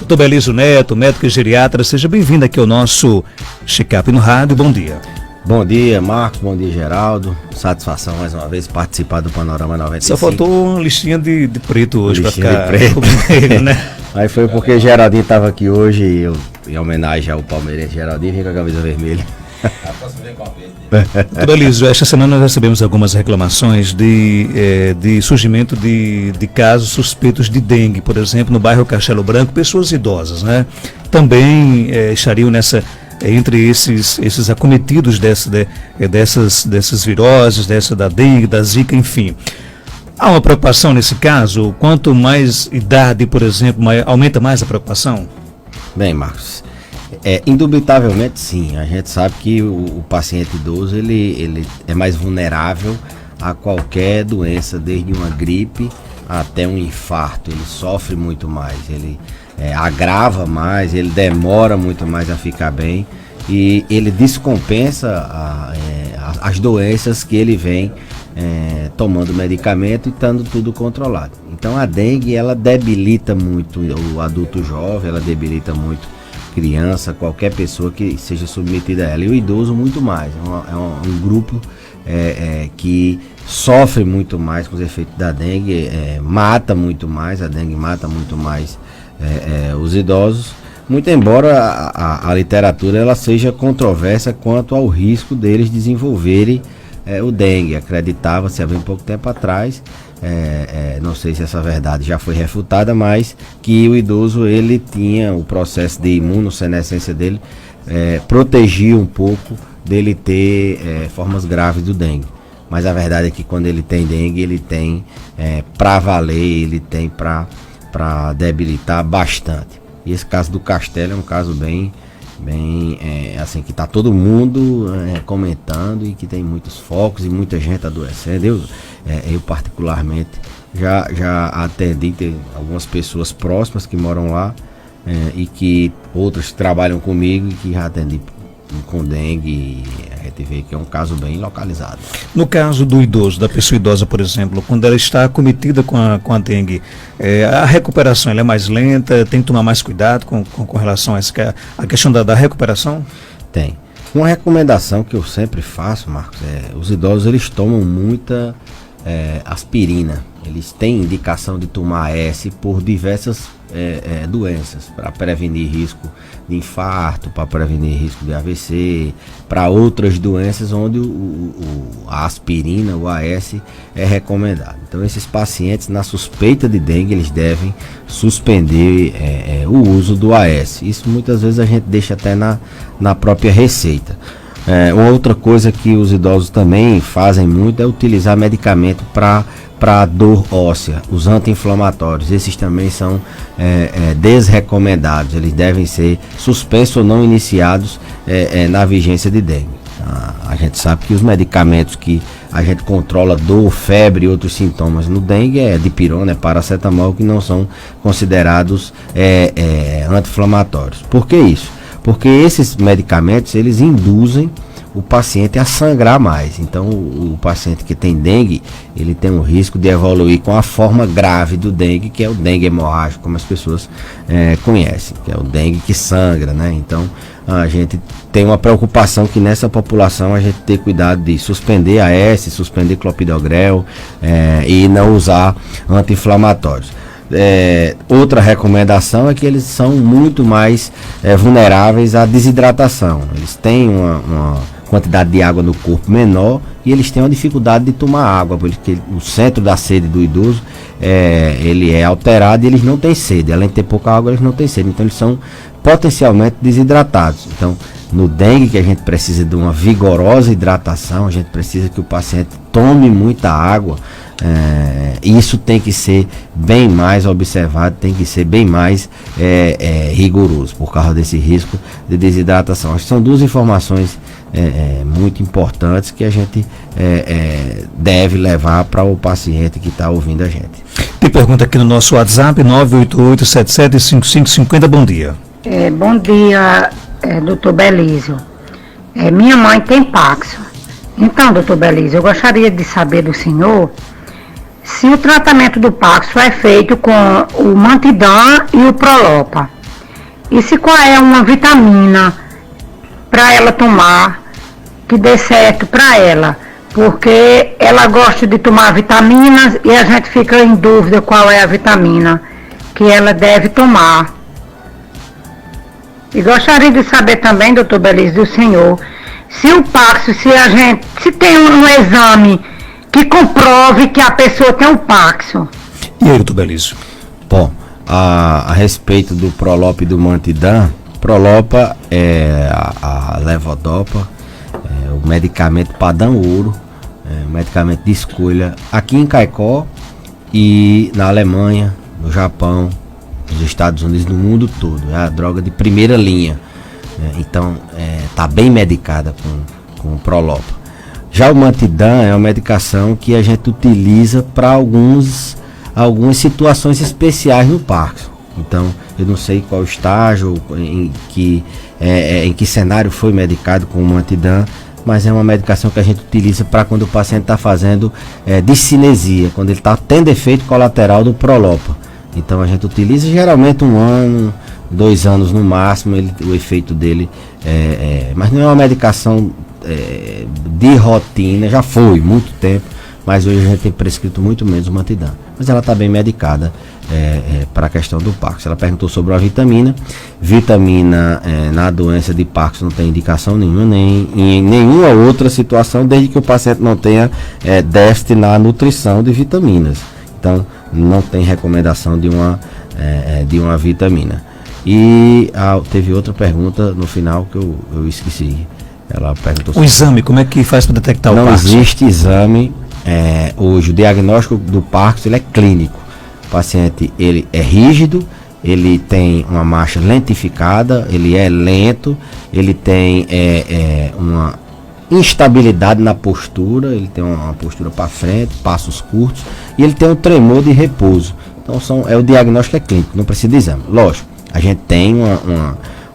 Dr. Belísio Neto, médico e geriatra, seja bem-vindo aqui ao nosso Check-up no Rádio. Bom dia. Bom dia, Marcos. Bom dia, Geraldo. Satisfação mais uma vez participar do Panorama 95. Só faltou uma listinha de preto hoje para ficar preto, né? Aí foi porque Geraldinho estava aqui hoje e eu, em homenagem ao palmeirense Geraldinho, vim com a camisa vermelha. Doutor Belísio, esta semana nós recebemos algumas reclamações de surgimento de casos suspeitos de dengue, por exemplo, no bairro Castelo Branco, pessoas idosas, né? Também estariam entre esses acometidos dessas viroses, da dengue, da zika, enfim. Há uma preocupação nesse caso? Quanto mais idade, por exemplo, aumenta mais a preocupação? Bem, Marcos, indubitavelmente sim. A gente sabe que o paciente idoso ele é mais vulnerável a qualquer doença, desde uma gripe até um infarto. Ele sofre muito mais, ele agrava mais, ele demora muito mais a ficar bem e ele descompensa as doenças que ele vem tomando medicamento e estando tudo controlado. Então a dengue, ela debilita muito o adulto jovem, ela debilita muito criança, qualquer pessoa que seja submetida a ela, e o idoso muito mais. É um grupo que sofre muito mais com os efeitos da dengue, mata muito mais, a dengue mata muito mais os idosos, muito embora a literatura ela seja controversa quanto ao risco deles desenvolverem o dengue. Acreditava-se há bem pouco tempo atrás, não sei se essa verdade já foi refutada, mas que o idoso ele tinha o processo de imunossenescência dele, protegia um pouco dele ter formas graves do dengue. Mas a verdade é que quando ele tem dengue, ele tem para valer, ele tem para debilitar bastante. E esse caso do Castelo é um caso bem assim, que está todo mundo comentando e que tem muitos focos e muita gente adoecendo. Eu particularmente já atendi, tem algumas pessoas próximas que moram lá e que outras trabalham comigo e que já atendi com dengue, e a gente vê que é um caso bem localizado. No caso do idoso, da pessoa idosa, por exemplo, quando ela está acometida com a dengue, a recuperação ela é mais lenta, tem que tomar mais cuidado com relação a questão da recuperação? Tem. Uma recomendação que eu sempre faço, Marcos, os idosos eles tomam muita aspirina. Eles têm indicação de tomar AS por diversas doenças, para prevenir risco de infarto, para prevenir risco de AVC, para outras doenças onde a aspirina, o AS, é recomendado. Então esses pacientes, na suspeita de dengue, eles devem suspender o uso do AS. Isso muitas vezes a gente deixa até na própria receita. Uma outra coisa que os idosos também fazem muito é utilizar medicamento para dor óssea, os anti-inflamatórios. Esses também são desrecomendados, eles devem ser suspensos ou não iniciados na vigência de dengue. A gente sabe que os medicamentos que a gente controla dor, febre e outros sintomas no dengue é dipirona, paracetamol, que não são considerados anti-inflamatórios. Por que isso? Porque esses medicamentos eles induzem o paciente a sangrar mais. Então o paciente que tem dengue, ele tem um risco de evoluir com a forma grave do dengue, que é o dengue hemorrágico, como as pessoas conhecem, que é o dengue que sangra, né? Então a gente tem uma preocupação que nessa população a gente tem cuidado de suspender AS, suspender clopidogrel e não usar anti-inflamatórios. Outra recomendação é que eles são muito mais vulneráveis à desidratação. Eles têm uma quantidade de água no corpo menor e eles têm uma dificuldade de tomar água, porque o centro da sede do idoso ele é alterado e eles não têm sede. Além de ter pouca água, eles não têm sede, então eles são potencialmente desidratados. Então, no dengue, que a gente precisa de uma vigorosa hidratação, a gente precisa que o paciente tome muita água. Isso tem que ser bem mais observado, tem que ser bem mais rigoroso por causa desse risco de desidratação. Acho que são duas informações muito importantes que a gente deve levar para o paciente que está ouvindo a gente. Tem pergunta aqui no nosso WhatsApp, 988-775550. Bom dia. Bom dia, doutor Belísio. Minha mãe tem Paxo. Então, doutor Belísio, eu gostaria de saber do senhor se o tratamento do Paxo é feito com o Mantidan e o Prolopa. E se qual é uma vitamina para ela tomar que dê certo para ela? Porque ela gosta de tomar vitaminas e a gente fica em dúvida qual é a vitamina que ela deve tomar. E gostaria de saber também, doutor Belísio, do senhor, se o Paxo, se tem um exame que comprove que a pessoa tem um Paxo. E aí, doutor Belísio? Bom, a respeito do Prolop e do Mantidan, Prolopa é a levodopa, o medicamento padrão ouro, o medicamento de escolha aqui em Caicó e na Alemanha, no Japão, nos Estados Unidos, no mundo todo. É a droga de primeira linha. Então, está bem medicada com o Prolopa. Já o Mantidan é uma medicação que a gente utiliza para algumas situações especiais no Parkinson. Então, eu não sei qual estágio, em que cenário foi medicado com o Mantidan, mas é uma medicação que a gente utiliza para quando o paciente está fazendo discinesia, quando ele está tendo efeito colateral do Prolopa. Então a gente utiliza geralmente 1 ano, 2 anos no máximo, o efeito dele mas não é uma medicação de rotina, já foi muito tempo, mas hoje a gente tem prescrito muito menos o Mantidan. Mas ela está bem medicada para a questão do Parkinson. Ela perguntou sobre a vitamina. Vitamina na doença de Parkinson não tem indicação nenhuma, nem em nenhuma outra situação, desde que o paciente não tenha déficit na nutrição de vitaminas. Então, não tem recomendação de uma vitamina. E teve outra pergunta no final que eu esqueci. Ela perguntou o exame, como é que faz para detectar o Parkinson? Não existe exame. Hoje o diagnóstico do Parkinson ele é clínico. O paciente ele é rígido, ele tem uma marcha lentificada, ele é lento, ele tem uma instabilidade na postura, ele tem uma postura para frente, passos curtos, e ele tem um tremor de repouso. Então o diagnóstico é clínico, não precisa de exame. Lógico, a gente tem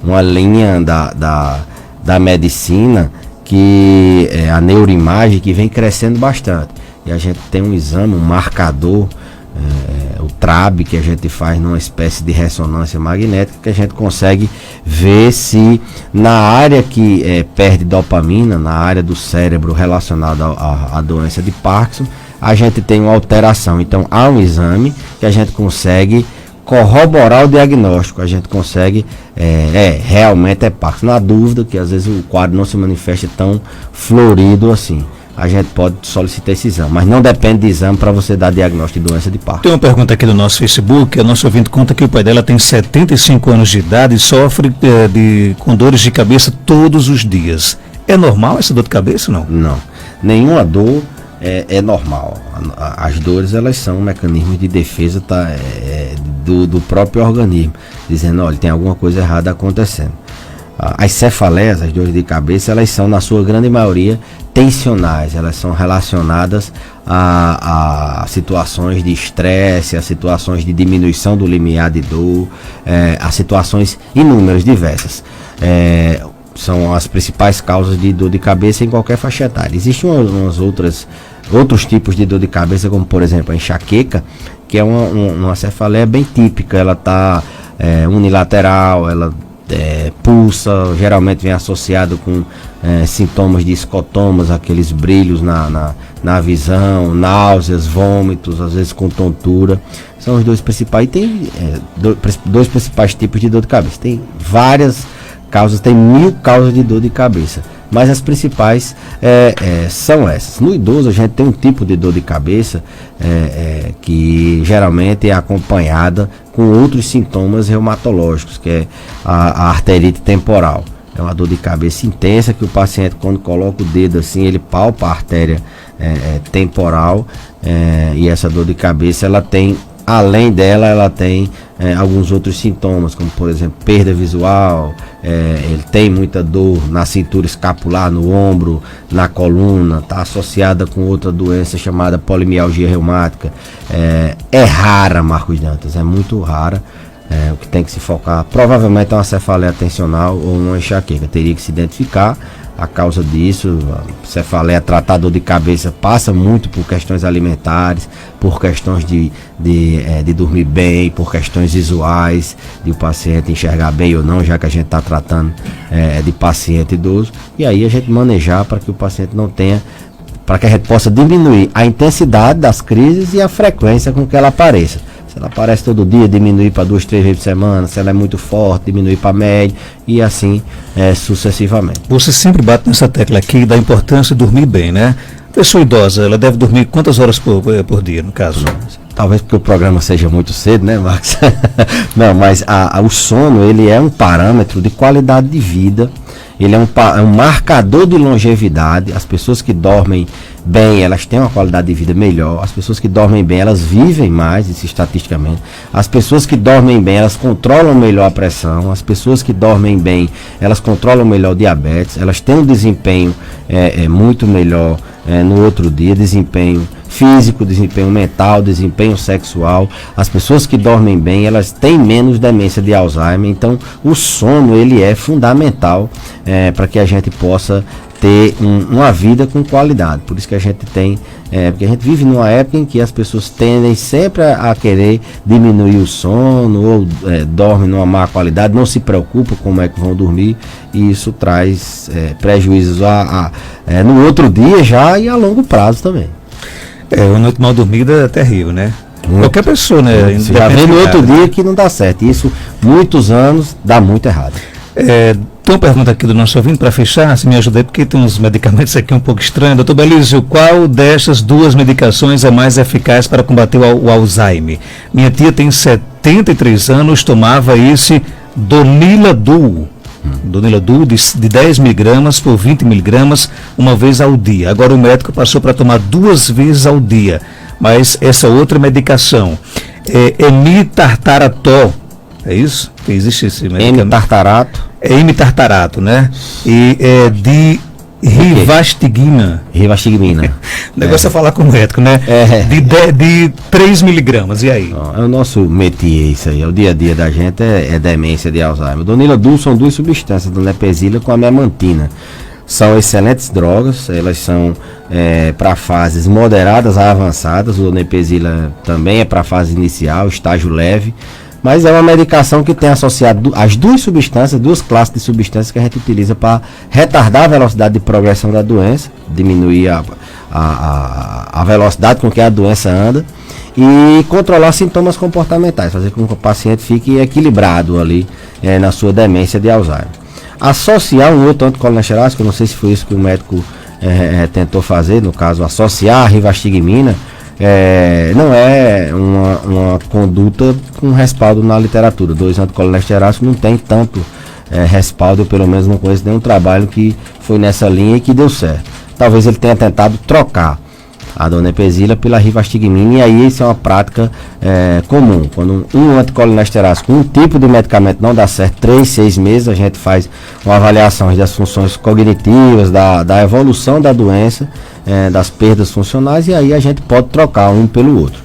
uma linha da medicina que é a neuroimagem, que vem crescendo bastante. E a gente tem um exame, um marcador, o TRAB, que a gente faz numa espécie de ressonância magnética, que a gente consegue ver se na área que perde dopamina, na área do cérebro relacionada à doença de Parkinson, a gente tem uma alteração. Então há um exame que a gente consegue corroborar o diagnóstico, a gente consegue realmente é Parkinson. Na dúvida, que às vezes o quadro não se manifesta tão florido assim, a gente pode solicitar esse exame, mas não depende de exame para você dar diagnóstico de doença de Parkinson. Tem uma pergunta aqui do nosso Facebook, a nossa ouvinte conta que o pai dela tem 75 anos de idade e sofre com dores de cabeça todos os dias. É normal essa dor de cabeça ou não? Não, nenhuma dor é normal. As dores, elas são mecanismos de defesa do próprio organismo, dizendo, olha, tem alguma coisa errada acontecendo. As cefaleias, as dores de cabeça, elas são, na sua grande maioria, tensionais. Elas são relacionadas a situações de estresse, a situações de diminuição do limiar de dor, a situações inúmeras, diversas. São as principais causas de dor de cabeça em qualquer faixa etária. Existem outros tipos de dor de cabeça, como por exemplo a enxaqueca, que é uma cefaleia bem típica. Ela está unilateral, ela pulsa, geralmente vem associado com sintomas de escotomas, aqueles brilhos na visão, náuseas, vômitos, às vezes com tontura. São os dois principais. E tem dois principais tipos de dor de cabeça. Tem várias causas, tem 1000 causas de dor de cabeça, mas as principais são essas. No idoso a gente tem um tipo de dor de cabeça que geralmente é acompanhada com outros sintomas reumatológicos, que é a arterite temporal. É uma dor de cabeça intensa que o paciente, quando coloca o dedo assim, ele palpa a artéria temporal, e essa dor de cabeça, ela tem, além dela, ela tem alguns outros sintomas, como por exemplo perda visual, ele tem muita dor na cintura escapular, no ombro, na coluna, está associada com outra doença chamada polimialgia reumática. É rara, Marcos Dantas, é muito rara. O que tem que se focar provavelmente é uma cefaleia tensional ou uma enxaqueca. Teria que se identificar a causa disso. A cefaleia, tratador de cabeça, passa muito por questões alimentares, por questões de dormir bem, por questões visuais, de o paciente enxergar bem ou não, já que a gente está tratando de paciente idoso. E aí a gente manejar para que o paciente não tenha, para que a gente possa diminuir a intensidade das crises e a frequência com que ela apareça. Se ela aparece todo dia, diminuir para 2, 3 vezes por semana. Se ela é muito forte, diminuir para médio, e assim sucessivamente. Você sempre bate nessa tecla aqui da importância de dormir bem, né? Pessoa idosa, ela deve dormir quantas horas por dia, no caso? Talvez porque o programa seja muito cedo, né, Max? Não, mas o sono, ele é um parâmetro de qualidade de vida. Ele é um marcador de longevidade. As pessoas que dormem bem, elas têm uma qualidade de vida melhor. As pessoas que dormem bem, elas vivem mais, isso estatisticamente. As pessoas que dormem bem, elas controlam melhor a pressão. As pessoas que dormem bem, elas controlam melhor o diabetes. Elas têm um desempenho muito melhor no outro dia, desempenho físico, desempenho mental, desempenho sexual. As pessoas que dormem bem, elas têm menos demência de Alzheimer. Então, o sono, ele é fundamental para que a gente possa ter uma vida com qualidade. Por isso que a gente tem, porque a gente vive numa época em que as pessoas tendem sempre a querer diminuir o sono, ou dormem numa má qualidade, não se preocupam como é que vão dormir, e isso traz prejuízos no outro dia já e a longo prazo também. Uma noite mal dormida é terrível, né? Qualquer pessoa, né? Você já vê no outro dia que não dá certo. Isso, muitos anos, dá muito errado. Tem uma pergunta aqui do nosso ouvinte para fechar, se me ajuda aí, porque tem uns medicamentos aqui um pouco estranhos. Doutor Belísio, qual destas duas medicações é mais eficaz para combater o Alzheimer? Minha tia tem 73 anos, tomava esse Doniladu de 10 miligramas por 20 miligramas uma vez ao dia. Agora o médico passou para tomar 2 vezes ao dia. Mas essa outra medicação emitartaratol, é isso? Existe esse medicamento? Emitartarato, né? E de Rivastigmina. O negócio é falar com o médico, né? De 3 miligramas, e aí? É o nosso métier, isso aí. O dia a dia da gente é demência de Alzheimer. Doniladu são 2 substâncias, donepezila com a memantina. São excelentes drogas, elas são para fases moderadas a avançadas. O donepezila também é para fase inicial, estágio leve. Mas é uma medicação que tem associado as 2 substâncias, 2 classes de substâncias que a gente utiliza para retardar a velocidade de progressão da doença, diminuir a velocidade com que a doença anda e controlar sintomas comportamentais, fazer com que o paciente fique equilibrado ali na sua demência de Alzheimer. Associar um outro anticolinesterásico, eu não sei se foi isso que o médico tentou fazer, no caso, associar a rivastigmina, não é uma conduta com respaldo na literatura. 2 anticolinesteráicos não tem tanto respaldo, eu pelo menos não conheço nenhum trabalho que foi nessa linha e que deu certo. Talvez ele tenha tentado trocar a donepezila pela rivastigmina, e aí isso é uma prática comum. Quando um anticolinesterásico, um tipo de medicamento não dá certo, 3, 6 meses, a gente faz uma avaliação das funções cognitivas, da evolução da doença, das perdas funcionais, e aí a gente pode trocar um pelo outro.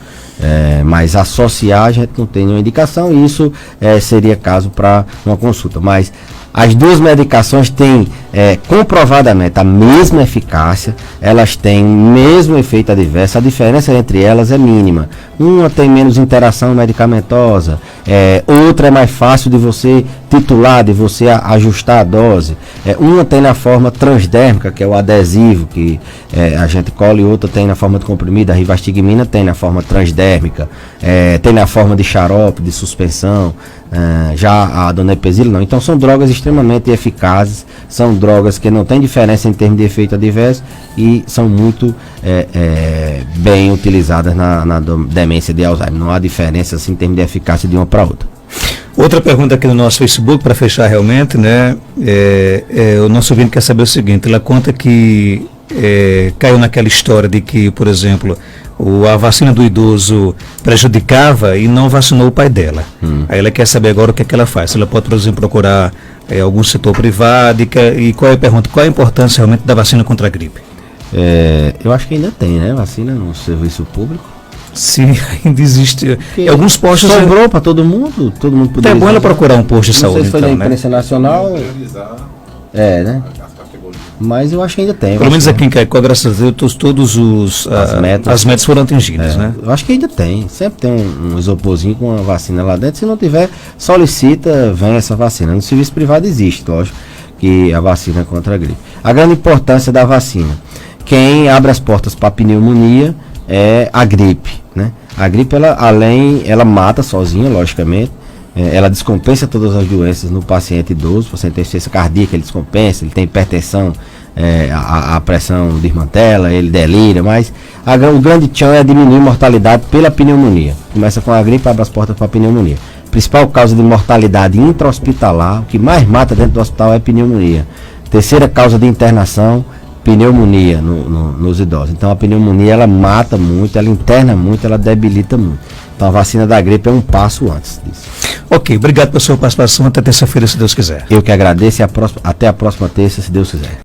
Mas associar a gente não tem nenhuma indicação, e isso seria caso para uma consulta. Mas as 2 medicações têm comprovadamente a mesma eficácia, elas têm o mesmo efeito adverso, a diferença entre elas é mínima. Uma tem menos interação medicamentosa, outra é mais fácil de você titular, de você ajustar a dose. Uma tem na forma transdérmica, que é o adesivo que a gente cola, e outra tem na forma de comprimido. A rivastigmina tem na forma transdérmica, tem na forma de xarope, de suspensão. Já a donepezila não. Então são drogas extremamente eficazes, são drogas que não têm diferença em termos de efeito adverso e são muito bem utilizadas na demência de Alzheimer. Não há diferença assim, em termos de eficácia de uma para outra. Outra pergunta aqui no nosso Facebook, para fechar realmente, né? O nosso ouvinte quer saber o seguinte: ela conta que caiu naquela história de que, por exemplo, a vacina do idoso prejudicava e não vacinou o pai dela. Aí ela quer saber agora o que é que ela faz. Se ela pode, por exemplo, procurar algum setor privado, e qual é a pergunta? Qual é a importância realmente da vacina contra a gripe? Eu acho que ainda tem, né? Vacina no serviço público. Sim, ainda existe. Porque Em alguns postos. sobrou para todo mundo É poderia bom ela usar. procurar um posto de Não sei saúde, se foi da então, né? imprensa nacional. Né? Mas eu acho que ainda tem. Pelo menos aqui em Caicó, graças a Deus, todos as metas foram atingidas, né? Eu acho que ainda tem. Sempre tem um isoporzinho com uma vacina lá dentro. Se não tiver, solicita, vem essa vacina. No serviço privado existe, lógico, que a vacina contra a gripe. A grande importância da vacina. Quem abre as portas para a pneumonia é a gripe, né? A gripe, ela mata sozinha, logicamente. Ela descompensa todas as doenças no paciente idoso. O paciente tem insuficiência cardíaca, ele descompensa, ele tem hipertensão, a pressão desmantela, ele delira, mas o grande tchan é diminuir a mortalidade pela pneumonia. Começa com a gripe, abre as portas para a pneumonia. Principal causa de mortalidade intra-hospitalar, o que mais mata dentro do hospital é pneumonia. Terceira causa de internação, pneumonia nos idosos. Então a pneumonia ela mata muito, ela interna muito, ela debilita muito. Então a vacina da gripe é um passo antes disso. Ok, obrigado pela sua participação. Até terça-feira, se Deus quiser. Eu que agradeço e até a próxima terça, se Deus quiser.